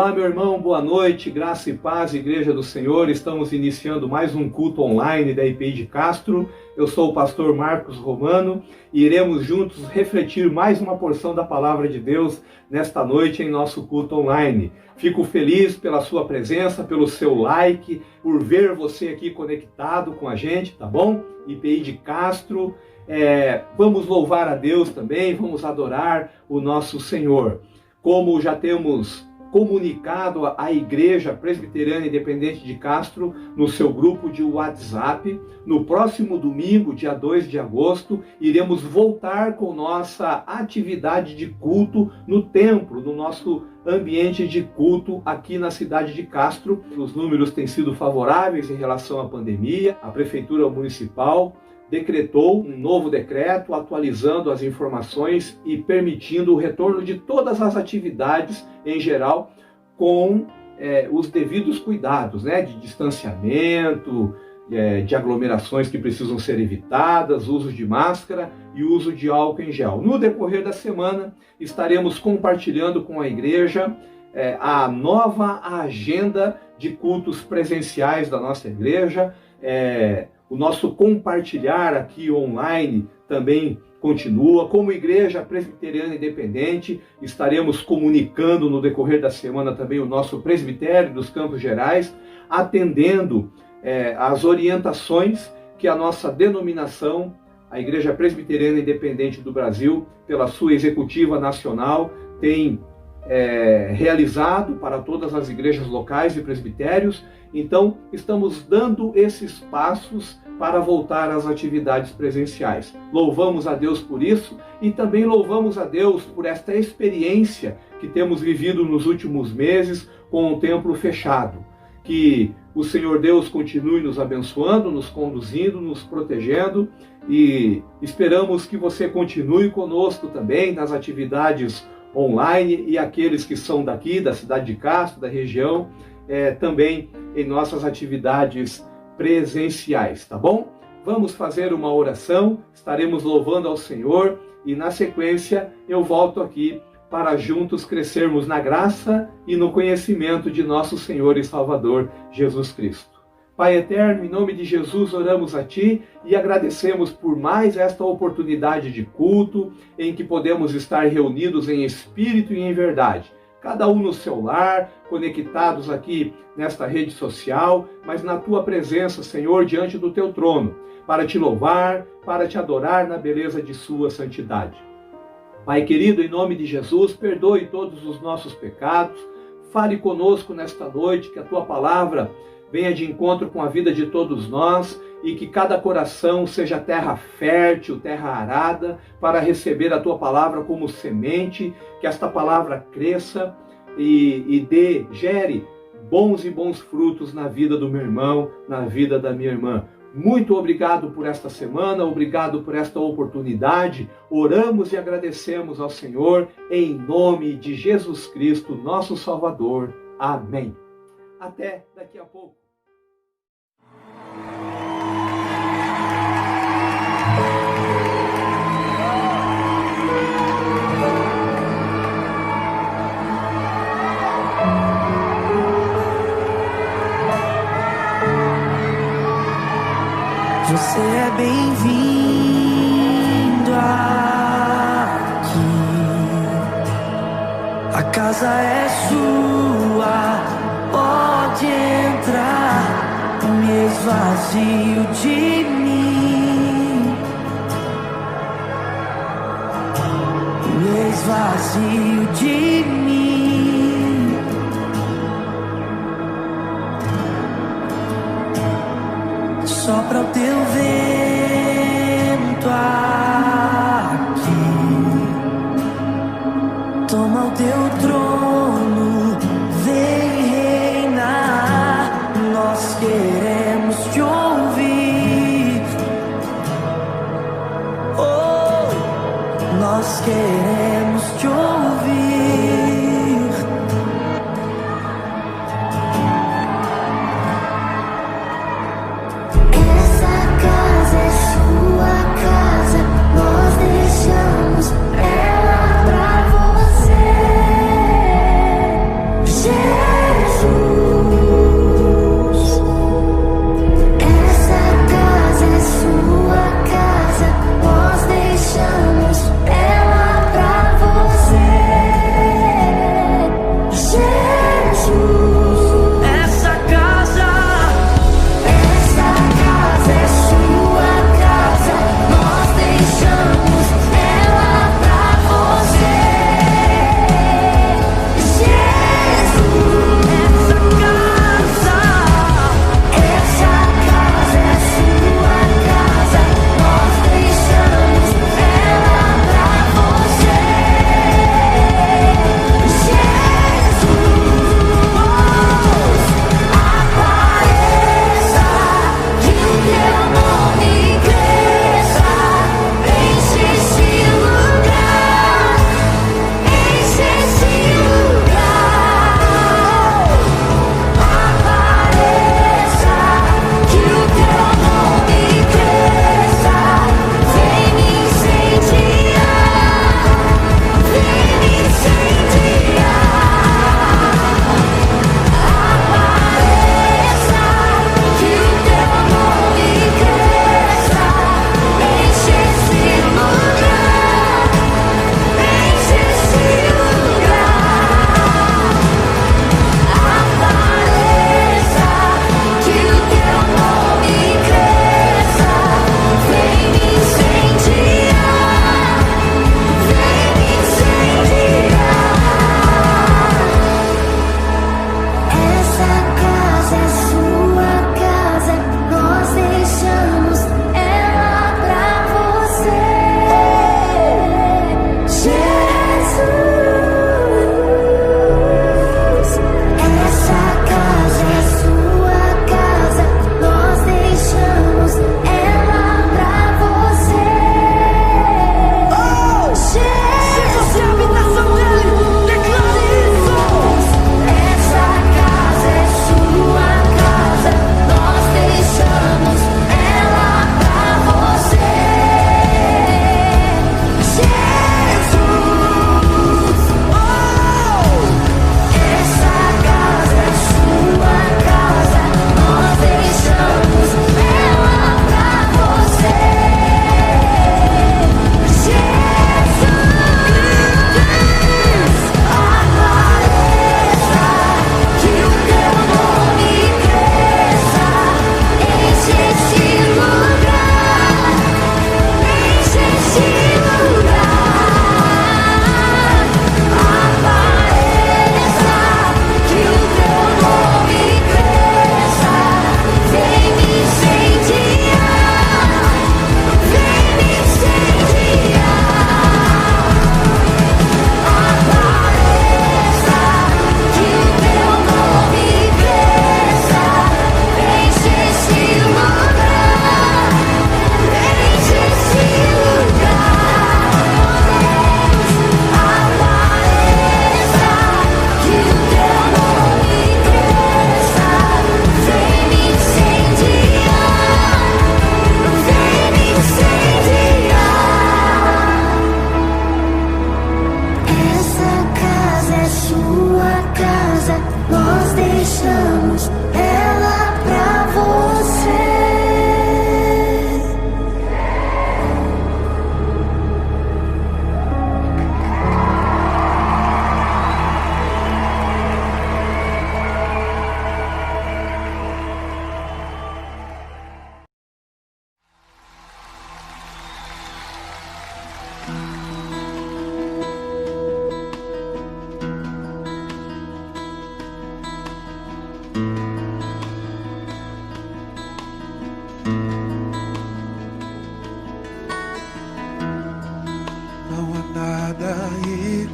Olá, meu irmão, boa noite, graça e paz, Igreja do Senhor. Estamos iniciando mais um culto online da IPI de Castro. Eu sou o pastor Marcos Romano e iremos juntos refletir mais uma porção da Palavra de Deus nesta noite em nosso culto online. Fico feliz pela sua presença, pelo seu like, por ver você aqui conectado com a gente, tá bom? IPI de Castro. Vamos louvar a Deus também, vamos adorar o nosso Senhor. Como já temos comunicado à Igreja Presbiteriana Independente de Castro no seu grupo de WhatsApp, no próximo domingo, dia 2 de agosto, iremos voltar com nossa atividade de culto no templo, no nosso ambiente de culto aqui na cidade de Castro. Os números têm sido favoráveis em relação à pandemia. A Prefeitura Municipal decretou um novo decreto atualizando as informações e permitindo o retorno de todas as atividades em geral com os devidos cuidados, de distanciamento, de aglomerações que precisam ser evitadas, uso de máscara e uso de álcool em gel. No decorrer da semana estaremos compartilhando com a igreja a nova agenda de cultos presenciais da nossa igreja. O nosso compartilhar aqui online também continua. Como Igreja Presbiteriana Independente, estaremos comunicando no decorrer da semana também o nosso presbitério dos Campos Gerais, atendendo as orientações que a nossa denominação, a Igreja Presbiteriana Independente do Brasil, pela sua executiva nacional, tem realizado para todas as igrejas locais e presbitérios. Então, estamos dando esses passos para voltar às atividades presenciais. Louvamos a Deus por isso e também louvamos a Deus por esta experiência que temos vivido nos últimos meses com o templo fechado. Que o Senhor Deus continue nos abençoando, nos conduzindo, nos protegendo, e esperamos que você continue conosco também nas atividades online, e aqueles que são daqui, da cidade de Castro, da região, também em nossas atividades presenciais, tá bom? Vamos fazer uma oração, estaremos louvando ao Senhor e na sequência eu volto aqui para juntos crescermos na graça e no conhecimento de nosso Senhor e Salvador Jesus Cristo. Pai eterno, em nome de Jesus oramos a Ti e agradecemos por mais esta oportunidade de culto em que podemos estar reunidos em espírito e em verdade. Cada um no seu lar, conectados aqui nesta rede social, mas na Tua presença, Senhor, diante do Teu trono, para Te louvar, para Te adorar na beleza de Sua santidade. Pai querido, em nome de Jesus, perdoe todos os nossos pecados, fale conosco nesta noite, que a Tua palavra venha de encontro com a vida de todos nós e que cada coração seja terra fértil, terra arada, para receber a Tua palavra como semente, que esta palavra cresça e gere bons e bons frutos na vida do meu irmão, na vida da minha irmã. Muito obrigado por esta semana, obrigado por esta oportunidade. Oramos e agradecemos ao Senhor em nome de Jesus Cristo, nosso Salvador. Amém. Até daqui a pouco. Você é bem-vindo aqui. A casa é sua, pode entrar. Me esvazio de mim, me esvazio de mim. Sopra o Teu vento aqui, toma o Teu trono, vem reinar. Nós queremos Te ouvir, oh, nós queremos Te ouvir. Ela pra você.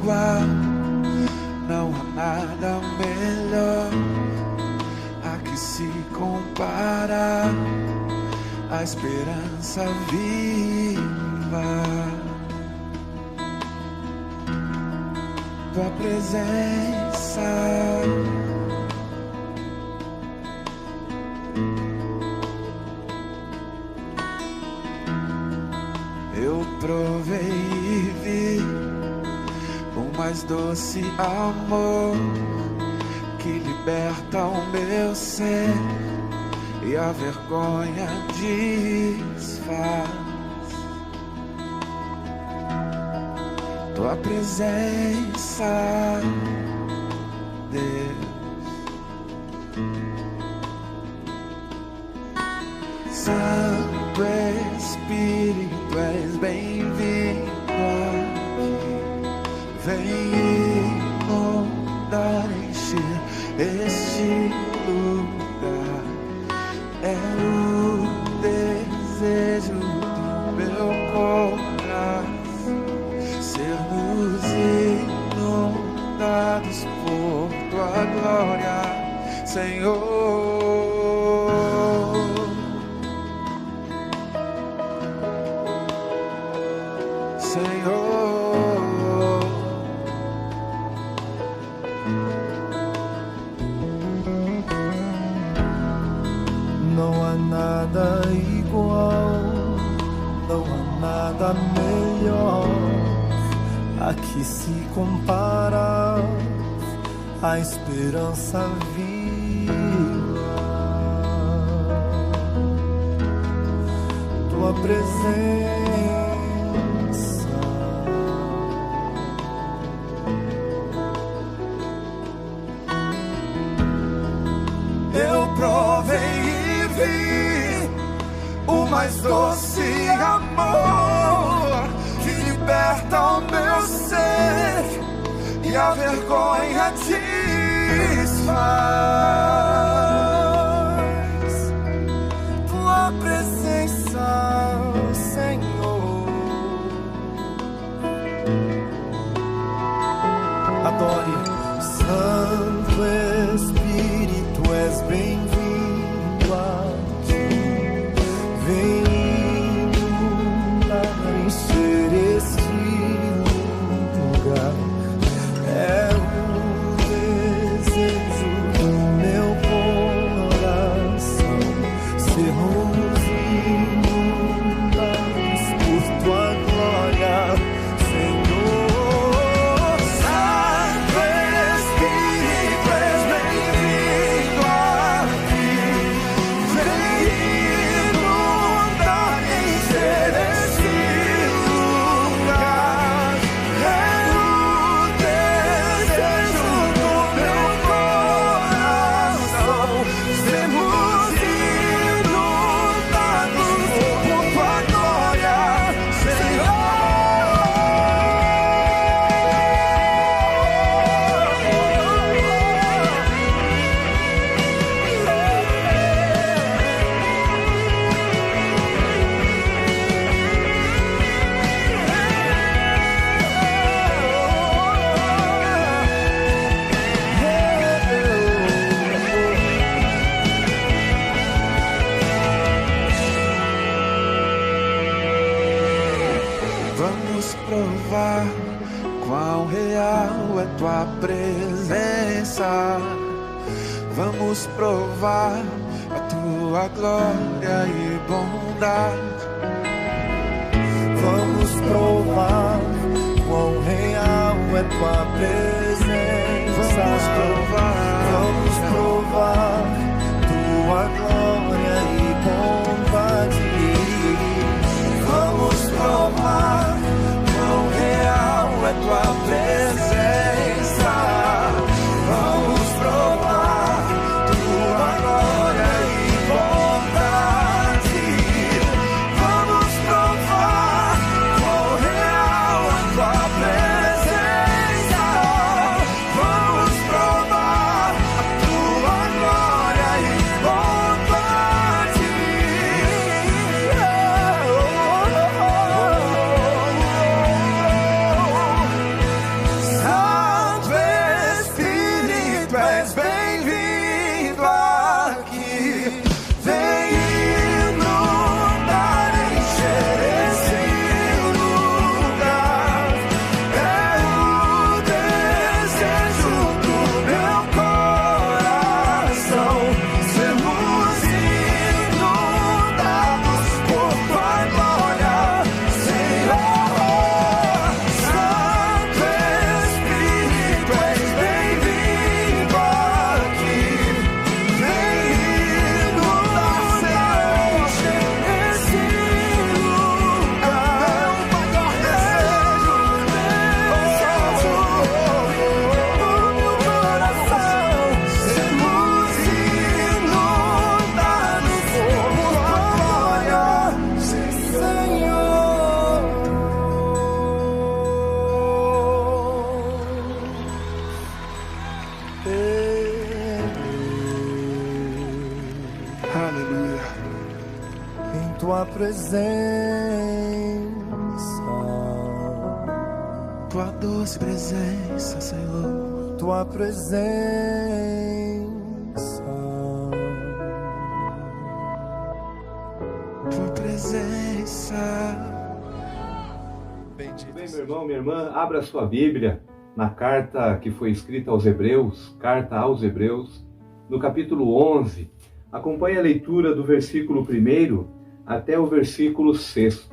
igual, não há nada melhor a que se comparar, a esperança viva, tua presença. Eu provei e vi o mais doce amor que liberta o meu ser e a vergonha desfaz. Tua presença, Deus. Santo Espírito, és bem-vindo aqui. Vem inundar, encher este lugar. É o desejo do meu coração, sermos inundados por tua glória, Senhor. Senhor, não há nada igual, não há nada melhor a que se compara, a esperança viva, tua presença. eu provei e vi o mais doce amor que liberta o meu ser e a vergonha desfaz. Tua presença, Senhor. Adore, Santo Espírito, és bem-vindo aqui. Vem inundar, encher este lugar. É o desejo do meu coração, sermos inundados por tua glória, Senhor. Santo Espírito, és bem-vindo aqui. Vem inundar, encher este lugar. É o desejo do meu coração, sermos inundados por tua glória, Senhor. Vamos provar quão real é tua presença. Vamos provar a tua glória e bondade. Vamos provar quão real é tua presença. Vamos provar tua glória e bondade. Vamos provar quão real é tua presença. Vamos provar tua glória e bondade. Vamos provar quão real é tua presença. Vamos provar a tua glória. tua presença, tua doce presença, Senhor, tua presença, tua presença. Tudo bem, meu irmão, minha irmã, abra sua Bíblia na carta que foi escrita aos Hebreus, carta aos Hebreus, no capítulo 11. Acompanhe a leitura do versículo 1 até o versículo 6.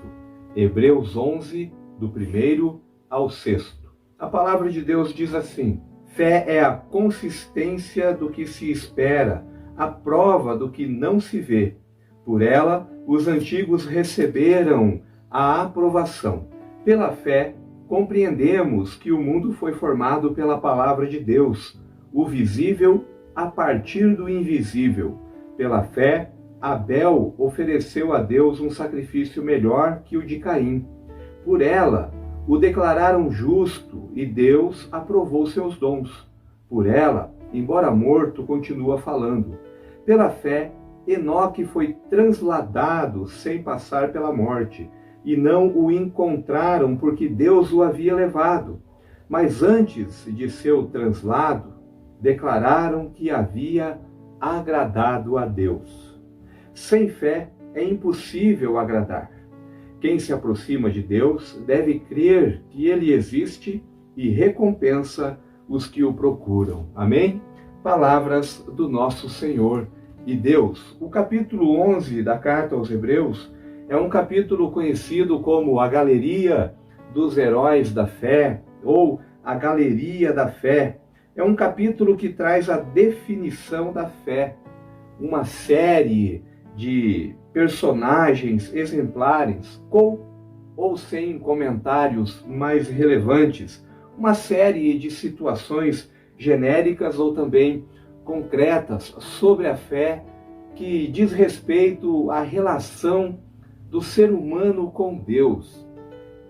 Hebreus 11, do 1 ao 6. A palavra de Deus diz assim: fé é a consistência do que se espera, a prova do que não se vê. Por ela, os antigos receberam a aprovação. Pela fé, compreendemos que o mundo foi formado pela palavra de Deus, o visível a partir do invisível. Pela fé, Abel ofereceu a Deus um sacrifício melhor que o de Caim. Por ela, o declararam justo e Deus aprovou seus dons. Por ela, embora morto, continua falando. Pela fé, Enoque foi transladado sem passar pela morte, e não o encontraram porque Deus o havia levado. Mas antes de seu translado, declararam que havia agradado a Deus. Sem fé é impossível agradar. Quem se aproxima de Deus deve crer que Ele existe e recompensa os que o procuram. Amém? Palavras do nosso Senhor e Deus. O capítulo 11 da carta aos Hebreus é um capítulo conhecido como a Galeria dos Heróis da Fé, ou a Galeria da Fé. É um capítulo que traz a definição da fé, uma série de personagens exemplares, com ou sem comentários mais relevantes, uma série de situações genéricas ou também concretas sobre a fé que diz respeito à relação do ser humano com Deus.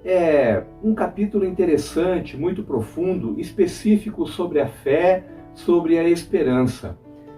É um capítulo interessante, muito profundo, específico sobre a fé, sobre a esperança.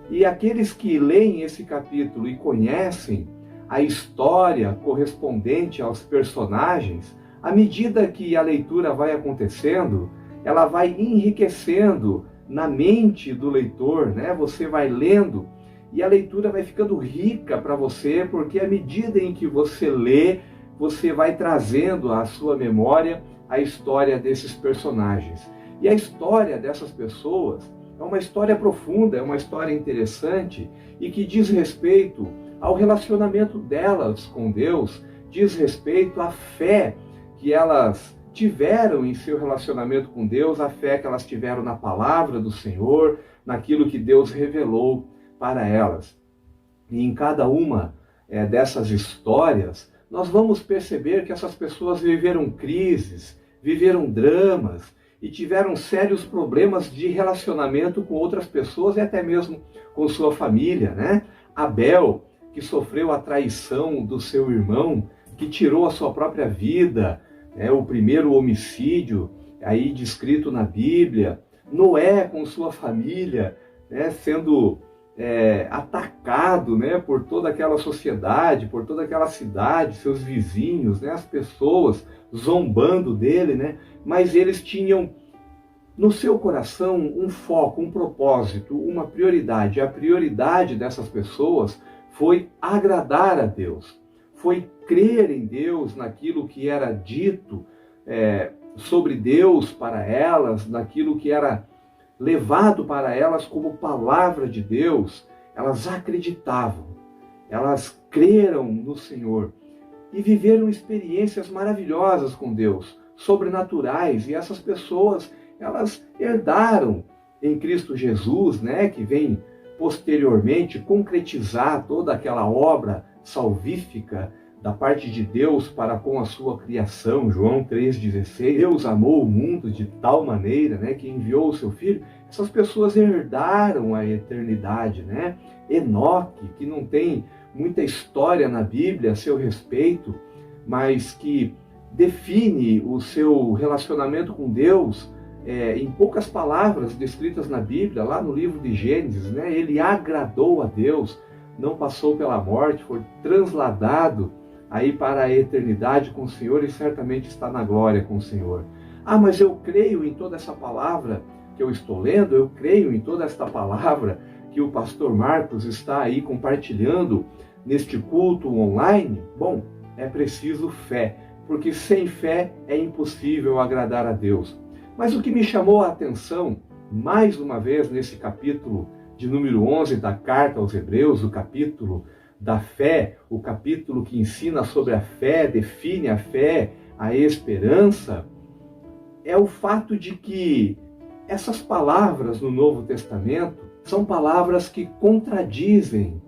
E aqueles que leem esse capítulo e conhecem a história correspondente aos personagens, à medida que a leitura vai acontecendo, ela vai enriquecendo na mente do leitor, né? Você vai lendo e a leitura vai ficando rica para você, porque à medida em que você lê, você vai trazendo à sua memória a história desses personagens. E a história dessas pessoas é uma história profunda, é uma história interessante e que diz respeito ao relacionamento delas com Deus, diz respeito à fé que elas tiveram em seu relacionamento com Deus, a fé que elas tiveram na palavra do Senhor, naquilo que Deus revelou para elas. E em cada uma dessas histórias, nós vamos perceber que essas pessoas viveram crises, viveram dramas e tiveram sérios problemas de relacionamento com outras pessoas e até mesmo com sua família, né? Abel, que sofreu a traição do seu irmão, que tirou a sua própria vida, o primeiro homicídio aí descrito na Bíblia. Noé com sua família, sendo atacado, por toda aquela sociedade, por toda aquela cidade, seus vizinhos, as pessoas zombando dele, mas eles tinham no seu coração um foco, um propósito, uma prioridade. A prioridade dessas pessoas foi agradar a Deus, foi crer em Deus, naquilo que era dito sobre Deus para elas, naquilo que era levado para elas como palavra de Deus. Elas acreditavam, elas creram no Senhor e viveram experiências maravilhosas com Deus, sobrenaturais, e essas pessoas, elas herdaram em Cristo Jesus, que vem posteriormente concretizar toda aquela obra salvífica da parte de Deus para com a sua criação. João 3,16, Deus amou o mundo de tal maneira, que enviou o seu Filho. Essas pessoas herdaram a eternidade, Enoque, que não tem muita história na Bíblia a seu respeito, mas que define o seu relacionamento com Deus em poucas palavras descritas na Bíblia, lá no livro de Gênesis, Ele agradou a Deus, não passou pela morte, foi transladado aí para a eternidade com o Senhor e certamente está na glória com o Senhor. Ah, mas eu creio em toda essa palavra que eu estou lendo, eu creio em toda esta palavra que o pastor Marcos está aí compartilhando neste culto online. Bom, é preciso fé, porque sem fé é impossível agradar a Deus. Mas o que me chamou a atenção, mais uma vez nesse capítulo de número 11 da carta aos Hebreus, o capítulo da fé, o capítulo que ensina sobre a fé, define a fé, a esperança, é o fato de que essas palavras no Novo Testamento são palavras que contradizem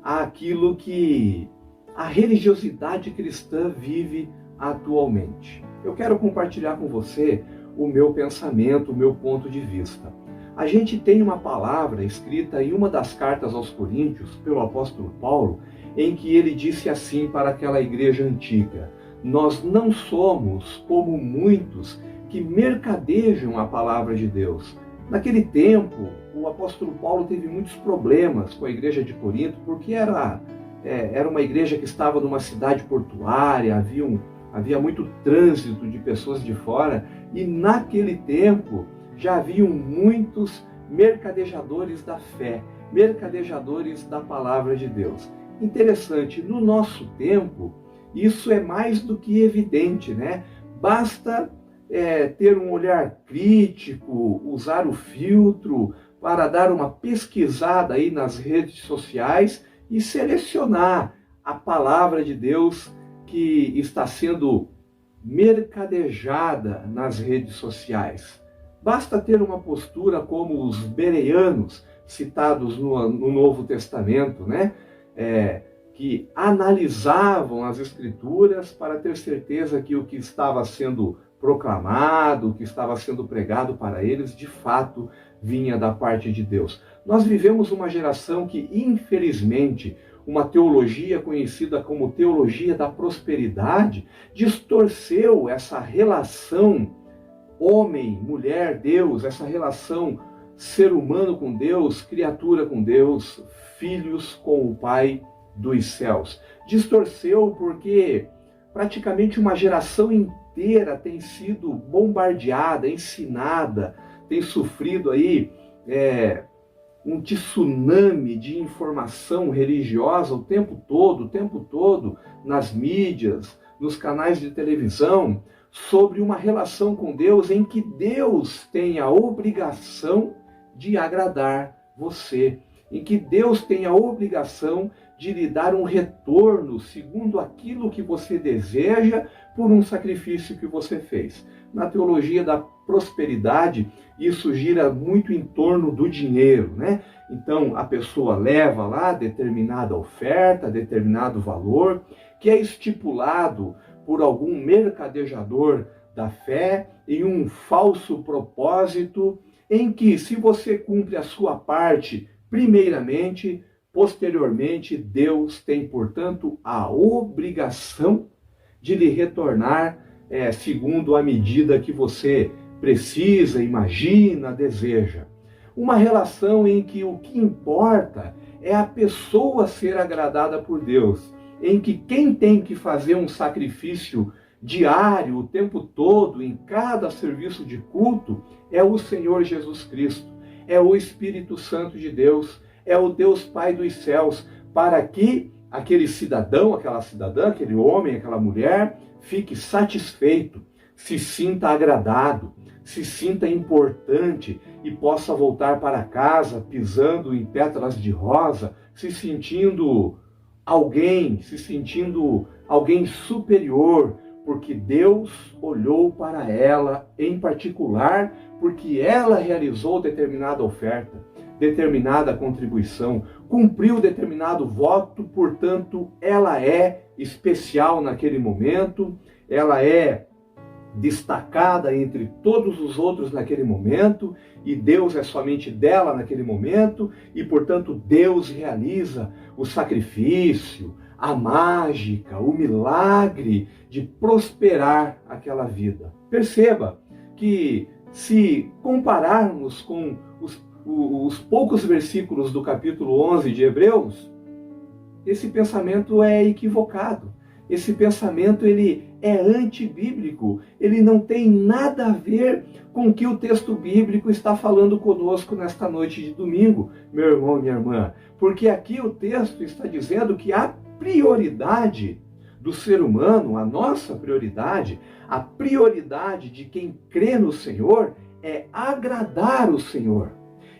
aquilo que a religiosidade cristã vive atualmente. Eu quero compartilhar com você o meu pensamento, o meu ponto de vista. A gente tem uma palavra escrita em uma das cartas aos Coríntios, pelo apóstolo Paulo, em que ele disse assim para aquela igreja antiga: nós não somos como muitos que mercadejam a palavra de Deus. Naquele tempo, o apóstolo Paulo teve muitos problemas com a igreja de Corinto, porque era uma igreja que estava numa cidade portuária, havia muito trânsito de pessoas de fora, e naquele tempo já haviam muitos mercadejadores da fé, mercadejadores da palavra de Deus. Interessante, no nosso tempo, isso é mais do que evidente, né? Basta ter um olhar crítico, usar o filtro para dar uma pesquisada aí nas redes sociais e selecionar a palavra de Deus que está sendo mercadejada nas redes sociais. Basta ter uma postura como os bereanos, citados no Novo Testamento, né? Que analisavam as Escrituras para ter certeza que o que estava sendo proclamado, o que estava sendo pregado para eles, de fato, vinha da parte de Deus. Nós vivemos uma geração que, infelizmente, uma teologia conhecida como teologia da prosperidade, distorceu essa relação homem, mulher, Deus, essa relação ser humano com Deus, criatura com Deus, filhos com o Pai dos céus. Distorceu porque praticamente uma geração inteira tem sido bombardeada, ensinada, tem sofrido aí um tsunami de informação religiosa o tempo todo, nas mídias, nos canais de televisão, sobre uma relação com Deus em que Deus tem a obrigação de agradar você, em que Deus tem a obrigação de lhe dar um retorno segundo aquilo que você deseja por um sacrifício que você fez. Na teologia da prosperidade, isso gira muito em torno do dinheiro, né? Então, a pessoa leva lá determinada oferta, determinado valor, que é estipulado por algum mercadejador da fé em um falso propósito, em que, se você cumpre a sua parte, primeiramente, posteriormente, Deus tem, portanto, a obrigação de lhe retornar segundo a medida que você precisa, imagina, deseja. Uma relação em que o que importa é a pessoa ser agradada por Deus, em que quem tem que fazer um sacrifício diário, o tempo todo, em cada serviço de culto, é o Senhor Jesus Cristo, é o Espírito Santo de Deus, é o Deus Pai dos céus, para que aquele cidadão, aquela cidadã, aquele homem, aquela mulher, fique satisfeito, se sinta agradado, se sinta importante e possa voltar para casa pisando em pétalas de rosa, se sentindo alguém superior, porque Deus olhou para ela em particular, porque ela realizou determinada oferta, determinada contribuição, cumpriu determinado voto, portanto, ela é especial naquele momento, ela é destacada entre todos os outros naquele momento, e Deus é somente dela naquele momento, e, portanto, Deus realiza o sacrifício, a mágica, o milagre de prosperar aquela vida. Perceba que, se compararmos com os poucos versículos do capítulo 11 de Hebreus, esse pensamento é equivocado. Esse pensamento ele é antibíblico, ele não tem nada a ver com o que o texto bíblico está falando conosco nesta noite de domingo, meu irmão e minha irmã. Porque aqui o texto está dizendo que a prioridade do ser humano, a nossa prioridade, a prioridade de quem crê no Senhor é agradar o Senhor.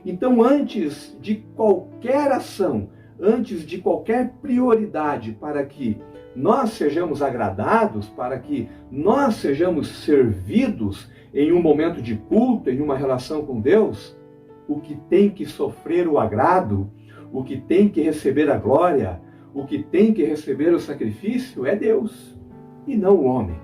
Então, antes de qualquer ação, antes de qualquer prioridade para que nós sejamos agradados, para que nós sejamos servidos em um momento de culto, em uma relação com Deus, o que tem que sofrer o agrado, o que tem que receber a glória, o que tem que receber o sacrifício é Deus e não o homem.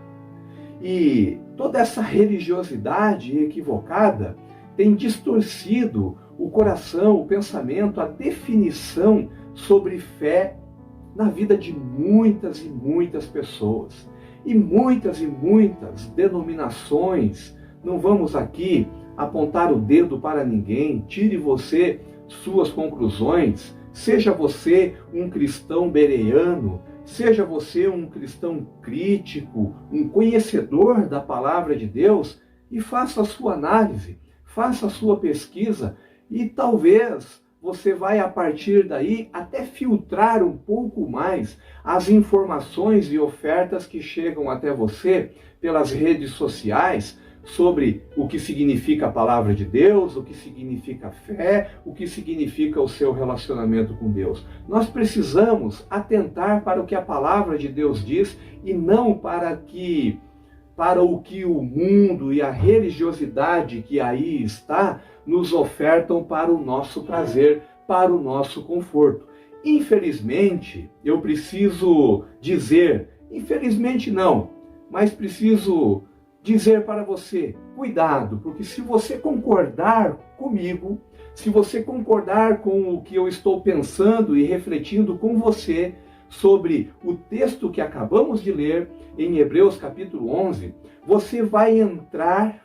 E toda essa religiosidade equivocada tem distorcido o coração, o pensamento, a definição sobre fé na vida de muitas e muitas pessoas. E muitas denominações. Não vamos aqui apontar o dedo para ninguém. Tire você suas conclusões. Seja você um cristão bereano, seja você um cristão crítico, um conhecedor da palavra de Deus, e faça a sua análise, faça a sua pesquisa, e talvez você vai, a partir daí, até filtrar um pouco mais as informações e ofertas que chegam até você pelas redes sociais sobre o que significa a palavra de Deus, o que significa fé, o que significa o seu relacionamento com Deus. Nós precisamos atentar para o que a palavra de Deus diz e não para o que o mundo e a religiosidade que aí está nos ofertam para o nosso prazer, para o nosso conforto. Infelizmente, eu preciso dizer, infelizmente não, mas preciso dizer para você, cuidado, porque se você concordar comigo, se você concordar com o que eu estou pensando e refletindo com você sobre o texto que acabamos de ler em Hebreus capítulo 11, você vai entrar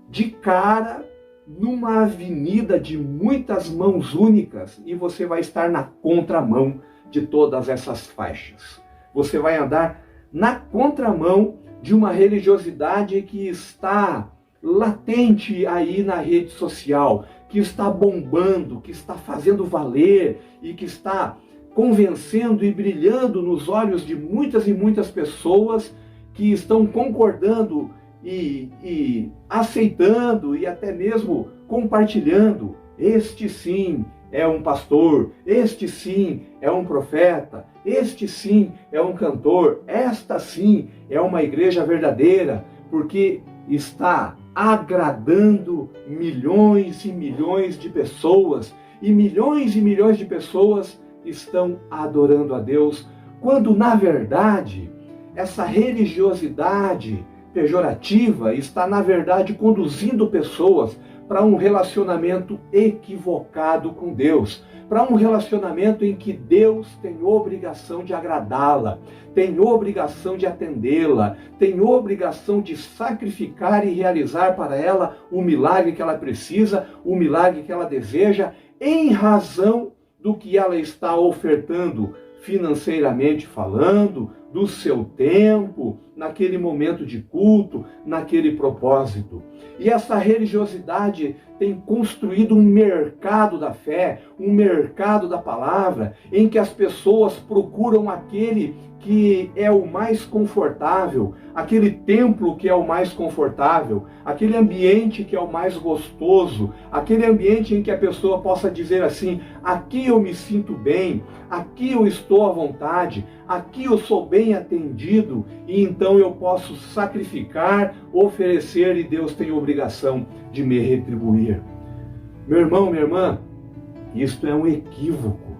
de cara numa avenida de muitas mãos únicas e você vai estar na contramão de todas essas faixas. Você vai andar na contramão de uma religiosidade que está latente aí na rede social, que está bombando, que está fazendo valer e que está convencendo e brilhando nos olhos de muitas e muitas pessoas que estão concordando e aceitando e até mesmo compartilhando. Este sim é um pastor, este sim é um profeta, este sim é um cantor, esta sim é uma igreja verdadeira, porque está agradando milhões e milhões de pessoas, e milhões de pessoas estão adorando a Deus, quando na verdade essa religiosidade pejorativa está na verdade conduzindo pessoas para um relacionamento equivocado com Deus, para um relacionamento em que Deus tem obrigação de agradá-la, tem obrigação de atendê-la, tem obrigação de sacrificar e realizar para ela o milagre que ela precisa, o milagre que ela deseja, em razão do que ela está ofertando financeiramente falando, do seu tempo, naquele momento de culto, naquele propósito. E essa religiosidade tem construído um mercado da fé, um mercado da palavra, em que as pessoas procuram aquele que é o mais confortável, aquele templo que é o mais confortável, aquele ambiente que é o mais gostoso, aquele ambiente em que a pessoa possa dizer assim: aqui eu me sinto bem, aqui eu estou à vontade, aqui eu sou bem atendido e então eu posso sacrificar, oferecer e Deus tem obrigação de me retribuir. Meu irmão, minha irmã, isto é um equívoco.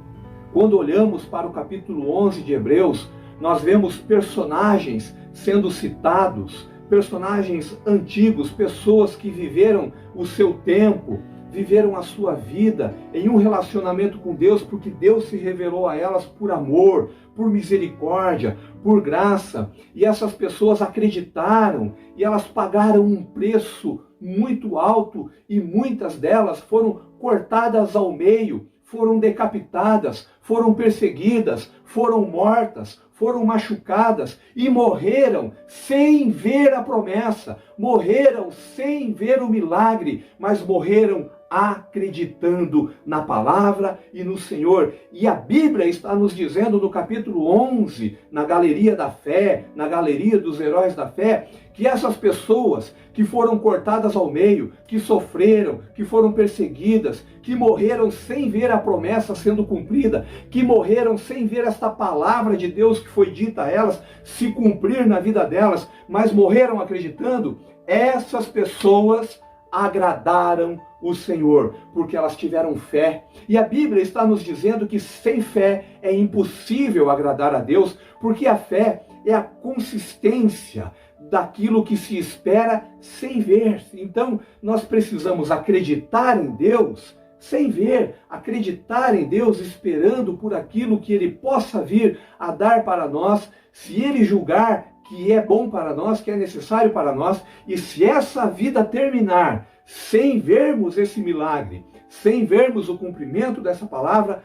Quando olhamos para o capítulo 11 de Hebreus, nós vemos personagens sendo citados, personagens antigos, pessoas que viveram o seu tempo, viveram a sua vida em um relacionamento com Deus, porque Deus se revelou a elas por amor, por misericórdia, por graça. E essas pessoas acreditaram e elas pagaram um preço muito alto e muitas delas foram cortadas ao meio, foram decapitadas, foram perseguidas, foram mortas, foram machucadas e morreram sem ver a promessa, morreram sem ver o milagre, mas morreram acreditando na palavra e no Senhor. E a Bíblia está nos dizendo no capítulo 11, na galeria da fé, na galeria dos heróis da fé, que essas pessoas que foram cortadas ao meio, que sofreram, que foram perseguidas, que morreram sem ver a promessa sendo cumprida, que morreram sem ver esta palavra de Deus que foi dita a elas se cumprir na vida delas, mas morreram acreditando, essas pessoas agradaram o Senhor, porque elas tiveram fé. E a Bíblia está nos dizendo que sem fé é impossível agradar a Deus, porque a fé é a consistência daquilo que se espera sem ver. Então, nós precisamos acreditar em Deus sem ver, acreditar em Deus esperando por aquilo que Ele possa vir a dar para nós, se Ele julgar que é bom para nós, que é necessário para nós, e se essa vida terminar sem vermos esse milagre, sem vermos o cumprimento dessa palavra,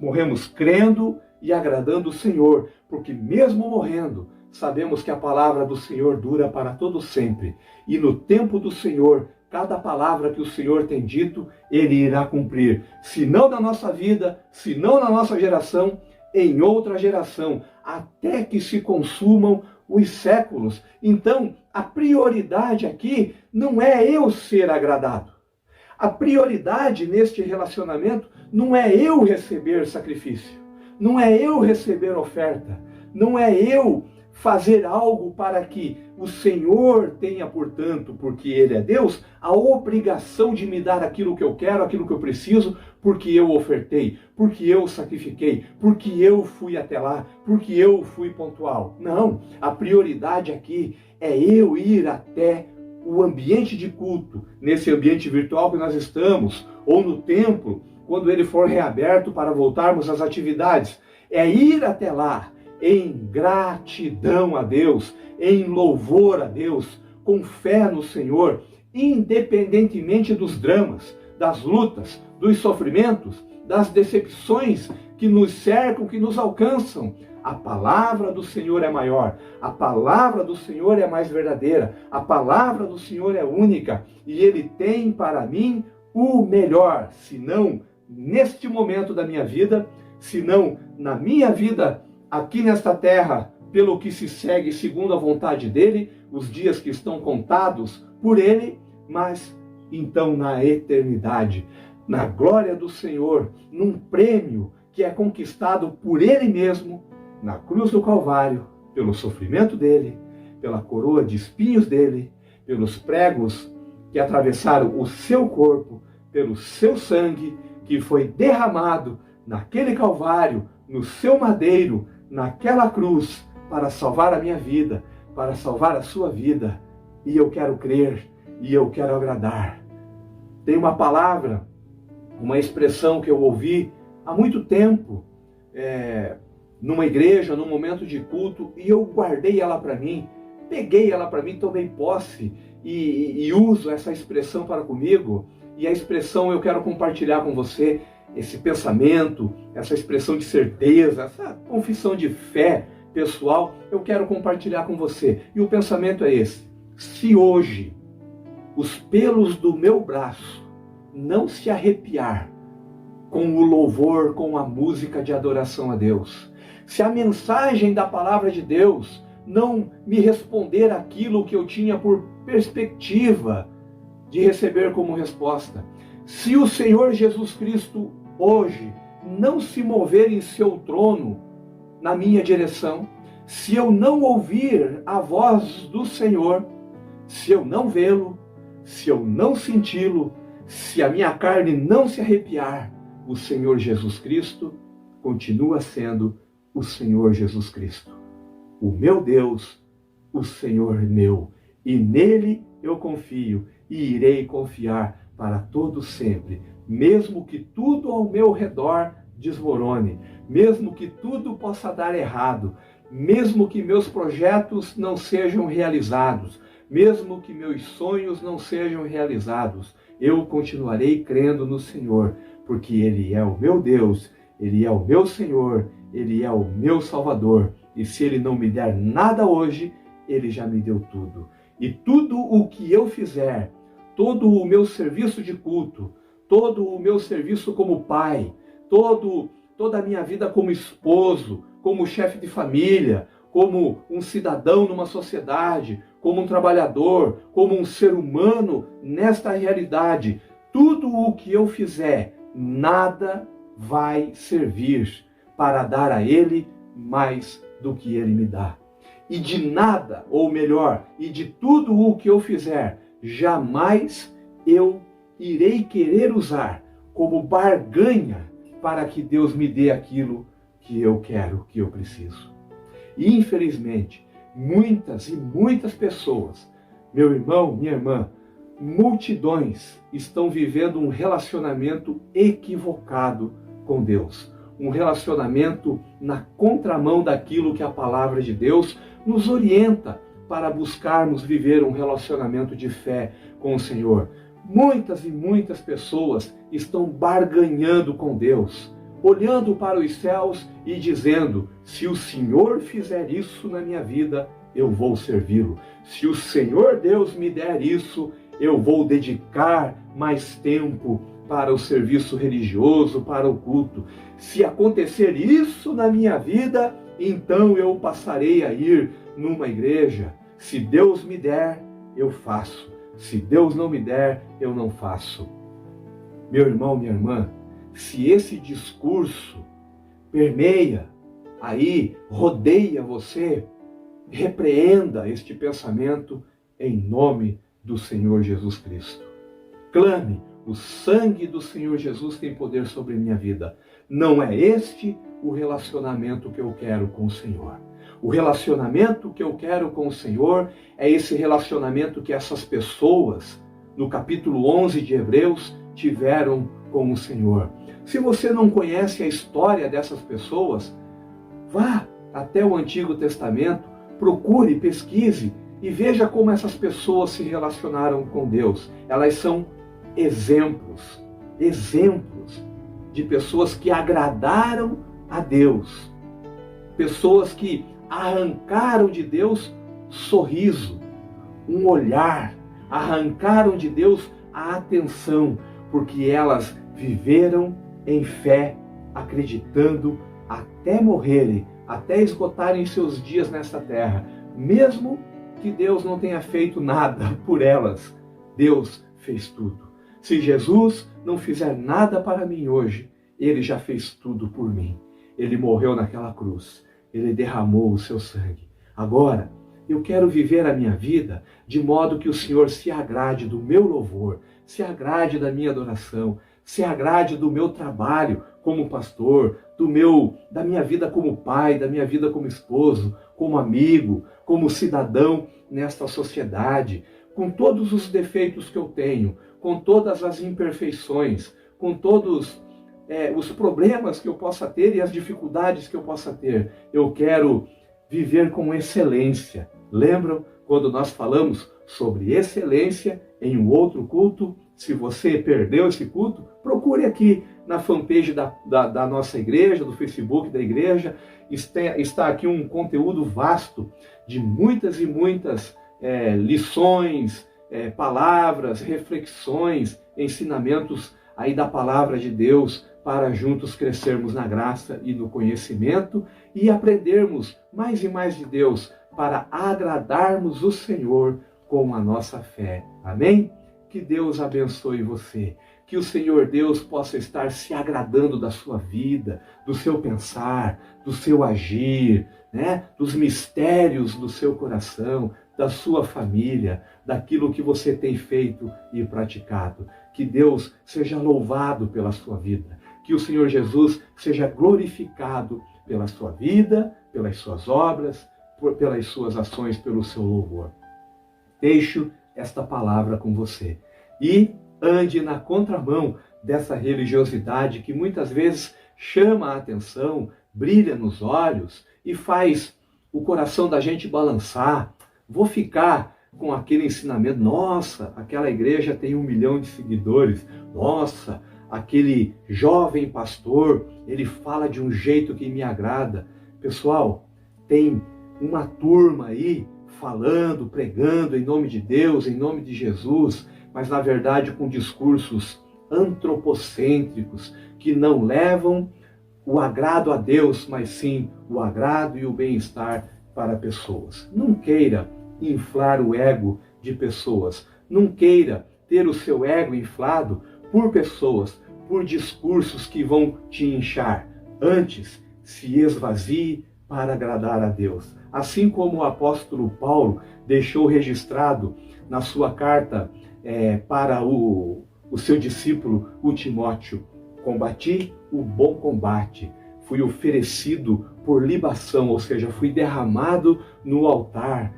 morremos crendo e agradando o Senhor, porque mesmo morrendo, sabemos que a palavra do Senhor dura para todo sempre, e no tempo do Senhor, cada palavra que o Senhor tem dito, Ele irá cumprir, se não na nossa vida, se não na nossa geração, em outra geração, até que se consumam os séculos. Então, a prioridade aqui não é eu ser agradado. A prioridade neste relacionamento não é eu receber sacrifício, não é eu receber oferta, não é eu fazer algo para que o Senhor tenha, portanto, porque Ele é Deus, a obrigação de me dar aquilo que eu quero, aquilo que eu preciso, porque eu ofertei, porque eu sacrifiquei, porque eu fui até lá, porque eu fui pontual. Não, a prioridade aqui é eu ir até o ambiente de culto, nesse ambiente virtual que nós estamos, ou no templo, quando ele for reaberto para voltarmos às atividades. É ir até lá, em gratidão a Deus, em louvor a Deus, com fé no Senhor, independentemente dos dramas, das lutas, dos sofrimentos, das decepções que nos cercam, que nos alcançam. A palavra do Senhor é maior, a palavra do Senhor é mais verdadeira, a palavra do Senhor é única, e Ele tem para mim o melhor, se não neste momento da minha vida, se não na minha vida aqui nesta terra, pelo que se segue segundo a vontade dEle, os dias que estão contados por Ele, mas então na eternidade, na glória do Senhor, num prêmio que é conquistado por Ele mesmo, na cruz do Calvário, pelo sofrimento dEle, pela coroa de espinhos dEle, pelos pregos que atravessaram o seu corpo, pelo seu sangue que foi derramado naquele Calvário, no seu madeiro, naquela cruz, para salvar a minha vida, para salvar a sua vida. E eu quero crer, e eu quero agradar. Tem uma palavra, uma expressão que eu ouvi há muito tempo, numa igreja, num momento de culto, e eu guardei ela para mim, peguei ela para mim, tomei posse, e uso essa expressão para comigo, e a expressão eu quero compartilhar com você, esse pensamento, essa expressão de certeza, essa confissão de fé pessoal, eu quero compartilhar com você. E o pensamento é esse: se hoje os pelos do meu braço não se arrepiar com o louvor, com a música de adoração a Deus, se a mensagem da palavra de Deus não me responder aquilo que eu tinha por perspectiva de receber como resposta, se o Senhor Jesus Cristo hoje não se mover em seu trono na minha direção, se eu não ouvir a voz do Senhor, se eu não vê-lo, se eu não senti-lo, se a minha carne não se arrepiar, o Senhor Jesus Cristo continua sendo o Senhor Jesus Cristo, o meu Deus, o Senhor meu, e nele eu confio e irei confiar para todo sempre, mesmo que tudo ao meu redor desmorone, mesmo que tudo possa dar errado, mesmo que meus projetos não sejam realizados, mesmo que meus sonhos não sejam realizados, eu continuarei crendo no Senhor, porque Ele é o meu Deus, Ele é o meu Senhor, Ele é o meu Salvador. E se Ele não me der nada hoje, Ele já me deu tudo. E tudo o que eu fizer, todo o meu serviço de culto, todo o meu serviço como pai, toda a minha vida como esposo, como chefe de família, como um cidadão numa sociedade, como um trabalhador, como um ser humano nesta realidade, tudo o que eu fizer, nada vai servir para dar a Ele mais do que Ele me dá. E de nada, ou melhor, e de tudo o que eu fizer, jamais eu irei querer usar como barganha para que Deus me dê aquilo que eu quero, que eu preciso. E infelizmente, muitas e muitas pessoas, meu irmão, minha irmã, multidões estão vivendo um relacionamento equivocado com Deus. Um relacionamento na contramão daquilo que a palavra de Deus nos orienta para buscarmos viver um relacionamento de fé com o Senhor. Muitas e muitas pessoas estão barganhando com Deus, olhando para os céus e dizendo: se o Senhor fizer isso na minha vida, eu vou servi-lo. Se o Senhor Deus me der isso, eu vou dedicar mais tempo para o serviço religioso, para o culto. Se acontecer isso na minha vida, então eu passarei a ir numa igreja. Se Deus me der, eu faço. Se Deus não me der, eu não faço. Meu irmão, minha irmã, se esse discurso permeia, aí rodeia você, repreenda este pensamento em nome do Senhor Jesus Cristo. Clame: o sangue do Senhor Jesus tem poder sobre minha vida. Não é este o relacionamento que eu quero com o Senhor. O relacionamento que eu quero com o Senhor é esse relacionamento que essas pessoas, no capítulo 11 de Hebreus, tiveram com o Senhor. Se você não conhece a história dessas pessoas, vá até o Antigo Testamento, procure, pesquise e veja como essas pessoas se relacionaram com Deus. Elas são exemplos de pessoas que agradaram a Deus, pessoas que arrancaram de Deus sorriso, um olhar, arrancaram de Deus a atenção, porque elas viveram em fé, acreditando até morrerem, até esgotarem seus dias nesta terra, mesmo que Deus não tenha feito nada por elas. Deus fez tudo. Se Jesus não fizer nada para mim hoje, Ele já fez tudo por mim. Ele morreu naquela cruz. Ele derramou o seu sangue. Agora, eu quero viver a minha vida de modo que o Senhor se agrade do meu louvor, se agrade da minha adoração, se agrade do meu trabalho como pastor, da minha vida como pai, da minha vida como esposo, como amigo, como cidadão nesta sociedade, com todos os defeitos que eu tenho, com todas as imperfeições, com todos os problemas que eu possa ter e as dificuldades que eu possa ter. Eu quero viver com excelência. Lembram quando nós falamos sobre excelência em um outro culto? Se você perdeu esse culto, procure aqui na fanpage da nossa igreja, do Facebook da igreja. Está aqui um conteúdo vasto de muitas e muitas lições, palavras, reflexões, ensinamentos aí da palavra de Deus, para juntos crescermos na graça e no conhecimento e aprendermos mais e mais de Deus para agradarmos o Senhor com a nossa fé. Amém? Que Deus abençoe você. Que o Senhor Deus possa estar se agradando da sua vida, do seu pensar, do seu agir, dos mistérios do seu coração, da sua família, daquilo que você tem feito e praticado. Que Deus seja louvado pela sua vida. Que o Senhor Jesus seja glorificado pela sua vida, pelas suas obras, pelas suas ações, pelo seu louvor. Deixo esta palavra com você. E ande na contramão dessa religiosidade que muitas vezes chama a atenção, brilha nos olhos e faz o coração da gente balançar. Vou ficar com aquele ensinamento: nossa, aquela igreja tem 1 milhão de seguidores. Nossa, aquele jovem pastor, ele fala de um jeito que me agrada. Pessoal, tem uma turma aí falando, pregando em nome de Deus, em nome de Jesus, mas na verdade com discursos antropocêntricos que não levam o agrado a Deus, mas sim o agrado e o bem-estar para pessoas. Não queira inflar o ego de pessoas. Não queira ter o seu ego inflado por pessoas, por discursos que vão te inchar. Antes, se esvazie para agradar a Deus. Assim como o apóstolo Paulo deixou registrado na sua carta para o seu discípulo, o Timóteo: combati o bom combate, fui oferecido por libação, ou seja, fui derramado no altar,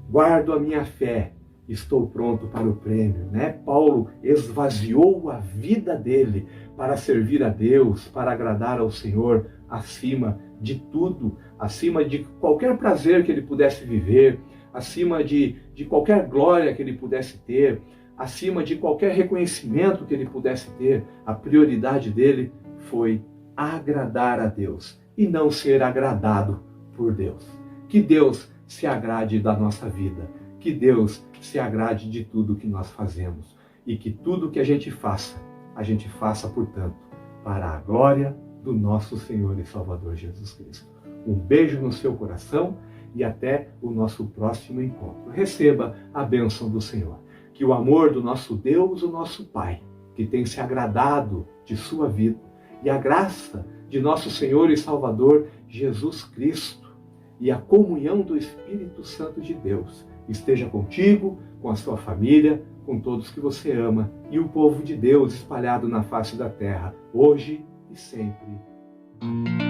guardo a minha fé, estou pronto para o prêmio, né? Paulo esvaziou a vida dele para servir a Deus, para agradar ao Senhor, acima de tudo, acima de qualquer prazer que ele pudesse viver, acima de qualquer glória que ele pudesse ter, acima de qualquer reconhecimento que ele pudesse ter. A prioridade dele foi agradar a Deus e não ser agradado por Deus. Que Deus se agrade da nossa vida, que Deus se agrade de tudo que nós fazemos e que tudo que a gente faça, portanto, para a glória do nosso Senhor e Salvador Jesus Cristo. Um beijo no seu coração e até o nosso próximo encontro. Receba a bênção do Senhor. Que o amor do nosso Deus, o nosso Pai, que tem se agradado de sua vida, e a graça de nosso Senhor e Salvador Jesus Cristo e a comunhão do Espírito Santo de Deus esteja contigo, com a sua família, com todos que você ama e o povo de Deus espalhado na face da terra, hoje e sempre.